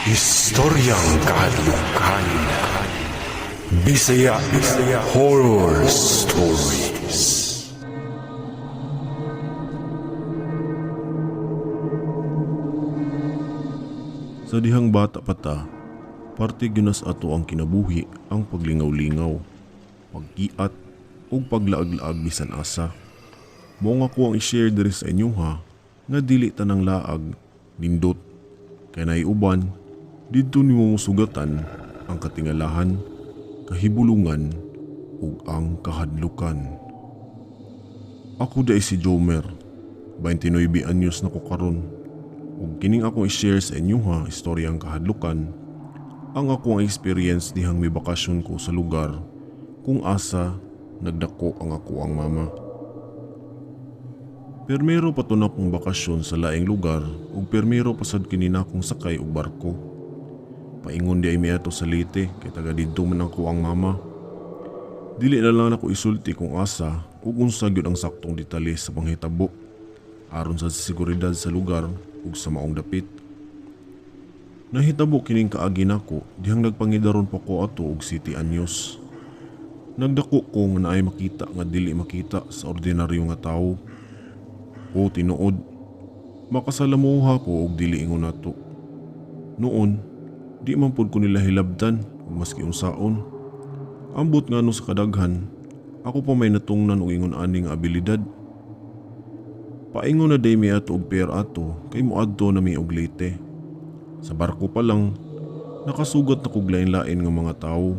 Istoryang kahadlukan. Bisaya Horror Stories. Sa dihang bata pa ta, parte gyunas ato ang kinabuhi ang paglingaw-lingaw, pagkiat ug paglaag-laag bisan asa. Mao nga ko ang i-share diri sa inyo ha, nga dili tanang laag nindot kay naiuban didto nimo musugatan ang katingalahan, kahibulungan ug ang kahadlukan. Ako day si Jomer, 29 anyos na ko karon. Ug kining akong i-share sa inyo ha, istoryang kahadlukan, ang akong experience dihang may bakasyon ko sa lugar kung asa nagdako ang ako ang mama. Permero pa to na kong bakasyon sa laing lugar ug permero pasad kini na akong sakay og barko. Paingon di ay miato sa Leyte kay taga didto man ako ang mama. Dili na lang ako isulti kung asa ug unsa gyud ang saktong detalye sa panghitabo aron sa seguridad sa lugar ug sa maong dapit. Nahitabo kining kaagi nako dihang nagpangidaron pa ko ato og City Anyos. Nagdako ko nga naay makita nga dili makita sa ordinaryo nga tawo. O tinuod, makasalamuha ko og dili ingon nato. Noon, di man pud ko nila hilabdan ug maski unsaon. Ambot nga no sa kadaghan, ako pa may natungnan og ingon ani nga abilidad. Paingon na day mi ato og pair ato kay moadto na mi og Leyte. Sa barko pa lang, nakasugat na kog lain-lain nga mga tawo.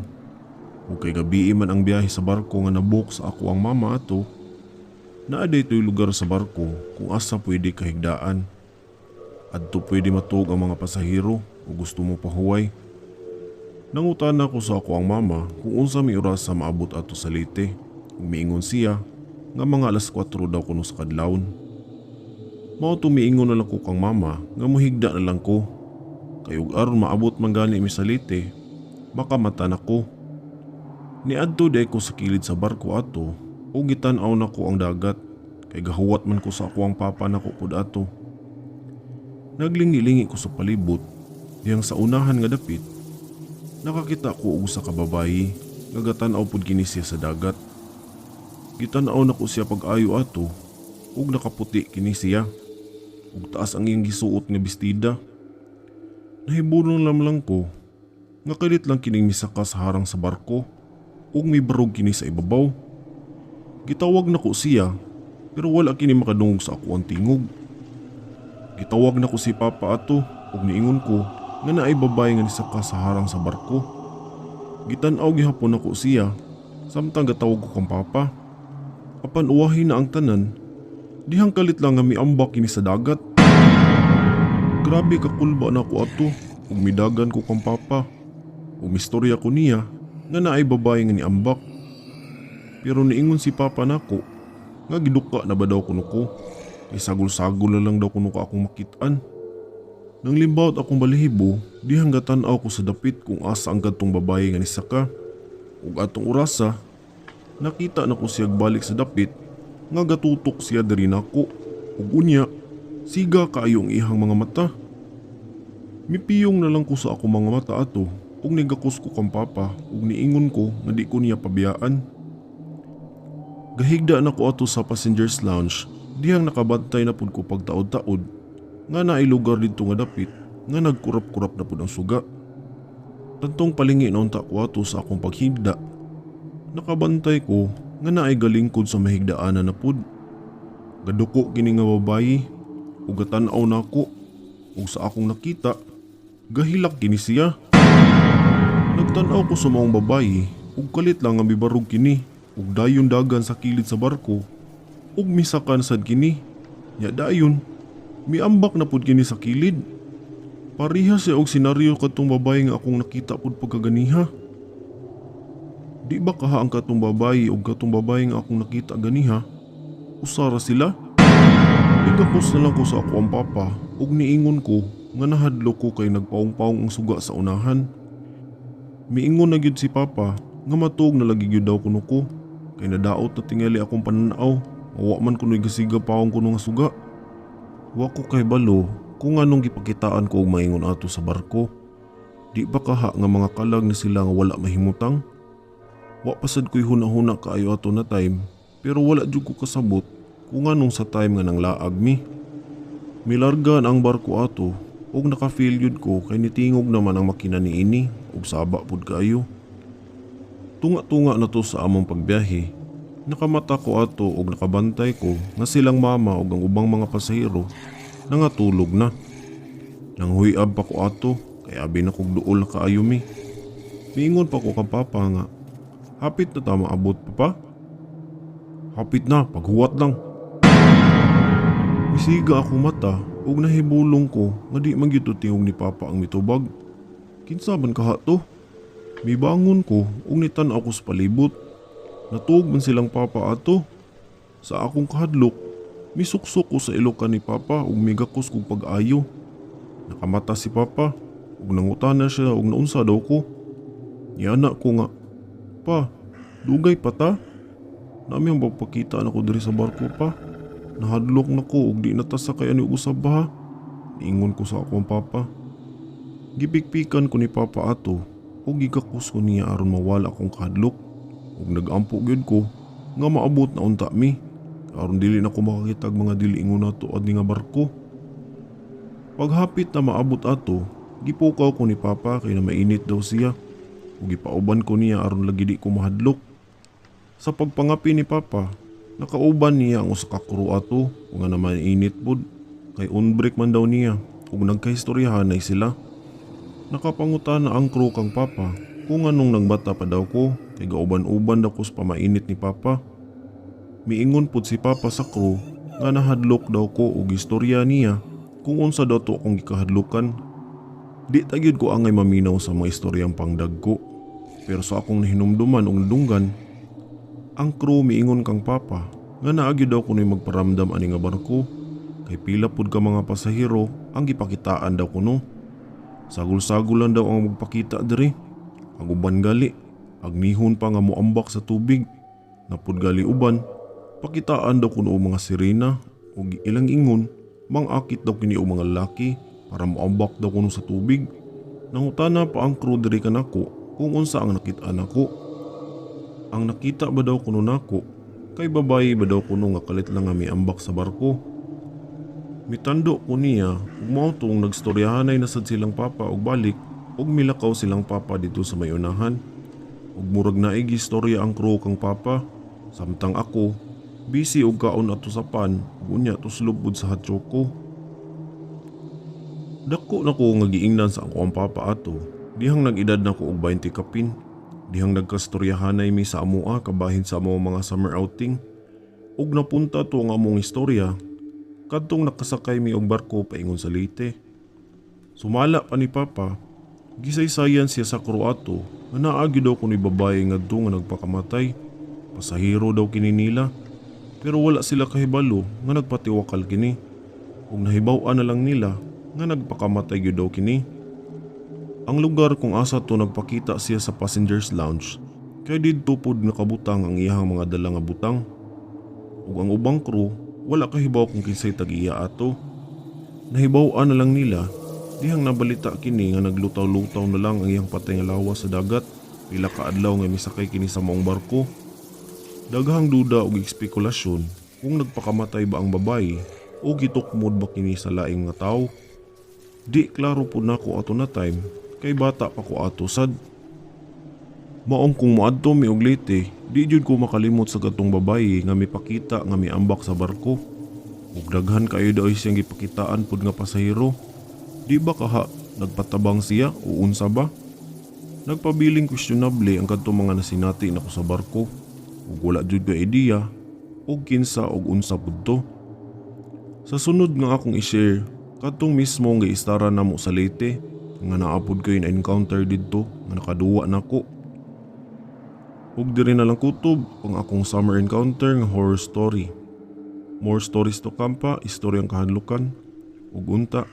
Ug kay gabi man ang biyahe sa barko nga nabook sa ako ang mama ato, naa daytoy lugar sa barko kung asa pwede kahigdaan. Adto pwede matug ang mga pasahero o gusto mo pahuway. Nangutan ako sa ako ang mama kung unsa may oras sa maabot ato sa Leyte ug miingon siya nga mga alas 4 daw kuno sa kadlawon. Mao tumiingon na lang ko kang mama nga mohigda na lang ko. Kay ug aron maabot man gani mi sa Leyte, makamata na ko. Niadto day ko sa kilid sa barko ato ug gitan-aw na ko ang dagat kay gahuwat man ko sa ako ang papa nako pud ato. Naglingi-lingi ko sa palibot diyang sa unahan nga dapit. Nakakita ko og usa ka babayi nga gatan-aw pud kini siya sa dagat. Gitan-aw na ko siya pag-ayo ato ug nakaputi kini siya. Ug taas ang iyang gisuot nga bestida. Nahibulong lang ko nga kalit lang kining misaka sa harang sa barko ug may barog kini sa ibabaw. Gitawag na ko siya pero wala kini makadungog sa ako ang tingog. Gitawag na ko si papa ato ug niingon ko nga naay babae nga nisaka sa harang sa barko. Gitan-aw gihapon ako siya samtang gatawag ko kang papa. Apan uwahin na ang tanan, dihang kalit lang nga miambak kini sa dagat. Grabe kakulba na ako ato ug midagan ko kang papa. Ug mistorya ko niya nga naay babae nga niambak. Pero niingon si papa nako nga giduka na ba daw kuno ko. Kay sagol-sagol na lang daw kuno ka akong makitaan. Nang limbawt akong balahibo, dihang gatan-aw ko sa dapit kung asa ang kadtong babae nga nisaka. Ug atong orasa, nakita na ko siya balik sa dapit nga gatutok siya diri nako. Ug unya, siga kaayo ang ihang mga mata. Mipiyong na lang ko sa ako mga mata ato ug nigakos ko kang papa ug niingon ko nga di ko niya pabiyaan. Gahigda na ko ato sa passengers lounge dihang nakabantay na pud ko pagtaod-taod nga naay lugar didto nga dapit nga nagkurap-kurap na pud ang suga. Tantong palingi na unta ko ato sa akong paghigda. Nakabantay ko nga naay galingkod sa mahigdaanan na pud. Gaduko kini nga babayi ug gatan-aw na ako ug sa akong nakita gahilak kini siya. Nagtan-aw ko sa maong babayi ug kalit lang nga mibarog kini ug dayon dagan sa kilid sa barko ug misakan sad kini. Nya dayon miambak na pud kini sa kilid. Pareha siya og senaryo kadtong babae nga akong nakita pud pagkaganiha. Di ba kaha ang katong babae ug katong babae nga akong nakita ganiha? Usara sila? Igakos na lang ko sa ako ang papa ug niingon ko nga nahadlo ko kay nagpaong-paong ang suga sa unahan. Miingon na gyud si papa nga matuog na lagi gyud daw kuno ko kay nadaot na tingali akong pananaw. Wa man kuno'y gasiga paong kuno nga suga. Wa ko kay balo kung anong gipakitaan ko og maingon ato sa barko. Di ba kaha nga mga kalag na sila nga wala mahimutang? Wa pasad ko'y hunahuna kaayo ato na time, pero wala jud ko kasabot kung anong sa time nga nang laag mi. Milargan ang barko ato ug naka-feel yun ko kay nitingog naman ang makina niini ug saba pud kaayo. Tunga-tunga na to sa among pagbiyahe. Nakamata ko ato ug nakabantay ko nga silang mama ug ang ubang mga pasahero nangatulog na. Nanghuyab pa ko ato kay abi na kog duol kaayo mi. Miingon pa ko kang papa nga, hapit na ta maabot papa? Hapit na, paghuwat lang. Misiga ako mata ug nahibulong ko nga di man gyud tingog ni papa ang mitubag. Kinsa man kaha to? Mibangon ko ug nitan-aw ko sa palibot. Natuog man silang papa ato. Sa akong kahadlok, misuksok ko sa ilokan ni papa ug migakos kog pag-ayo. Nakamata si papa ug nangutana siya ug naunsa daw ko. Niana ko nga, "Pa, dugay pa ta? Nami ang pagpakita na ko diri sa barko pa. Nahadlok na ko ug di na ta sakay ani usab ba?" Niingon ko sa akong papa. Gipikpikan ko ni papa ato ug gigakos ko niya aron mawala akong kahadlok. Ug nagampo gyud ko nga maabot na unta mi aron dili na ko makakita og mga dili ingon nato adli nga barko. Paghapit na maabot ato, gipukaw ko ni papa kay na mainit daw siya ug gipauban ko niya aron lagi di ko mahadlok. Sa pagpangapi ni papa, nakauban niya ang usa ka crew ato ug nga naman init pud kay on-break man daw niya ug nagkahistoryahanay sila. Nakapangutana ang crew kang papa kung anong nagbata pa daw ko kay gauban-uban daw ko sa pamainit ni papa. Miingon pud si papa sa crew nga nahadlok daw ko og istorya niya kung unsa daw to akong gikahadlukan. Di tagyod ko angay maminaw sa mga istoryang pangdagko, pero sa akong nahinumduman og nadunggan, ang crew miingon kang papa nga naagi daw kuno'y magparamdam ani nga barko kay pila pud ka mga pasahero ang gipakitaan daw kuno. Sagol-sagolan daw ang magpakita diri. Ang uban gali, agnihon pa nga moambak sa tubig. Napud gali uban, pakitaan daw kuno mga sirena ug ilang ingon, mangakit daw kini og mga lalaki para moambak daw kuno sa tubig. Nangutana pa ang crew diri kanako kung unsa ang nakit-an nako. Ang nakita ba daw kuno nako kay babae ba daw kuno nga kalit lang nga miambak sa barko. Mitando ko niya ug mao tong nagstoryahanay na sad silang papa og balik ug milakaw silang papa dito sa may unahan. Ug murag naay gistorya ang crew kang papa, samtang ako busy og kaon ato sa pan ug unya tuslob pud sa hatsoko. Dako na ko nga giingnan sa ako ang papa ato, dihang nag-edad na ko og 20 kapin. Dihang nagkastoryahanay mi sa amoa kabahin sa among mga summer outing. Ug napunta to ang among istorya kadtong nakasakay mi og barko paingon sa Leyte. Sumala pa ni papa, gisaysayan siya sa crew ato nga naagi daw kuno'y babae ngadto nga nagpakamatay. Pasahero daw kini nila, pero wala sila kahibalo nga nagpatiwakal kini. Ug nahibaw-an na lang nila nga nagpakamatay gyud daw kini. Ang lugar kung asa to nagpakita siya sa passengers lounge kay didto pod nakabutang ang iyang mga dala nga butang. Ug ang ubang crew wala kahibaw kung kinsay tag-iya ato. Nahibaw-an na lang nila dihang nabalita kini nga naglutaw-lutaw na lang ang iyang patay nga lawas sa dagat pila ka adlaw nga misakay kini sa maong barko. Daghang duda ug espekulasyon kung nagpakamatay ba ang babae o gitukmod ba kini sa laing nga tawo. Di klaro pud nako ato na time kay bata pa ko ato sad. Maong kung moadto mi og Leyte, di jud ko makalimot sa katong babaye nga mipakita nga miambak sa barko. Ug daghan kayo daw siyang gipakitaan pud nga pasahero. Di ba kaha nagpatabang siya o unsa ba? Nagpabiling questionable ang kadtong mga nasinati nako sa barko. Ug wala jud ka ideya og kinsa og unsa pud to. Sa sunod nga akong i-share, kadtong mismo nga istara namo sa Leyte nga naapod kayo na encounter didto nga nakaduwa nako. Ug diri na lang kutob ang akong summer encounter nga horror story. More stories to come pa, istoryang kahadlukan. Ug unta,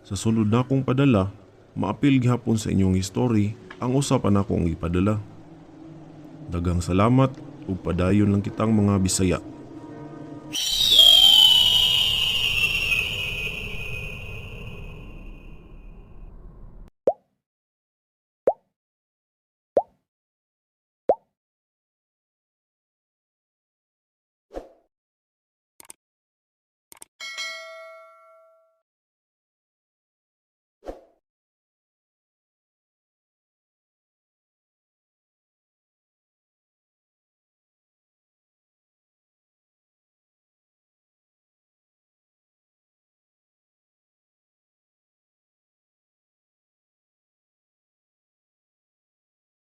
sa sunod na akong padala, maapil gihapon sa inyong history ang usapan akong ipadala. Daghang salamat ug padayon lang kitang mga Bisaya.